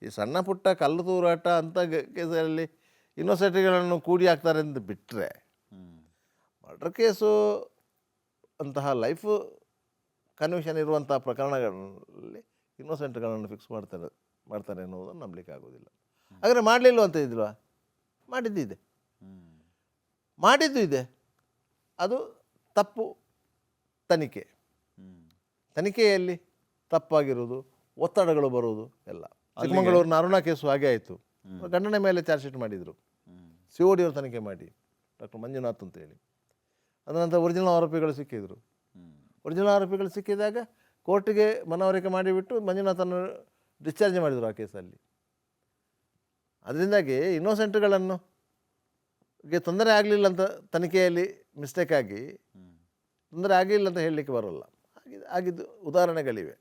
ಈ ಸಣ್ಣ ಪುಟ್ಟ ಕಲ್ಲು ತೂರಾಟ ಅಂಥ ಕೇಸಲ್ಲಿ ಇನ್ನೋಸೆಂಟ್ಗಳನ್ನು ಕೂಡಿ ಹಾಕ್ತಾರೆ ಅಂತ ಬಿಟ್ಟರೆ, ಮರ್ಡರ್ ಕೇಸು ಅಂತಹ ಲೈಫು ಕನ್ವಿಷನ್ ಇರುವಂಥ ಪ್ರಕರಣಗಳಲ್ಲಿ ಇನ್ನೋಸೆಂಟ್ಗಳನ್ನು ಫಿಕ್ಸ್ ಮಾಡ್ತಾರೆ ಅನ್ನೋದನ್ನು ನಂಬಲಿಕ್ಕೆ ಆಗೋದಿಲ್ಲ. ಹಾಗಾದರೆ ಮಾಡಲಿಲ್ಲ ಅಂತ ಇದ್ದಿಲ್ವಾ? ಮಾಡಿದ್ದು ಇದೆ. ಅದು ತಪ್ಪು ತನಿಖೆಯಲ್ಲಿ ತಪ್ಪಾಗಿರೋದು, ಒತ್ತಡಗಳು ಬರೋದು ಎಲ್ಲ. ಚಿಕ್ಕಮಗಳೂರಿನ ಅರುಣಾ ಕೇಸು ಹಾಗೆ ಆಯಿತು. ಗಂಡನ ಮೇಲೆ ಚಾರ್ಜ್ ಶೀಟ್ ಮಾಡಿದರು, COD ಅವರು ತನಿಖೆ ಮಾಡಿ, ಡಾಕ್ಟರ್ ಮಂಜುನಾಥ್ ಅಂತೇಳಿ. ಅದ ನಂತರ ಒರಿಜಿನಲ್ ಆರೋಪಿಗಳು ಸಿಕ್ಕಿದ್ರು. ಒರಿಜಿನಲ್ ಆರೋಪಿಗಳು ಸಿಕ್ಕಿದಾಗ ಕೋರ್ಟಿಗೆ ಮನವರಿಕೆ ಮಾಡಿಬಿಟ್ಟು ಮಂಜುನಾಥನ್ನು ಡಿಸ್ಚಾರ್ಜ್ ಮಾಡಿದರು ಆ ಕೇಸಲ್ಲಿ. ಅದರಿಂದಾಗಿ ಇನ್ನೋಸೆಂಟ್ಗಳನ್ನು ತೊಂದರೆ ಆಗಲಿಲ್ಲ ಅಂತ ತನಿಖೆಯಲ್ಲಿ ಮಿಸ್ಟೇಕ್ ಆಗಿ ತೊಂದರೆ ಆಗಲಿಲ್ಲ ಅಂತ ಹೇಳಲಿಕ್ಕೆ ಬರೋಲ್ಲ. ಆಗಿದ್ದು ಉದಾಹರಣೆಗಳಿವೆ.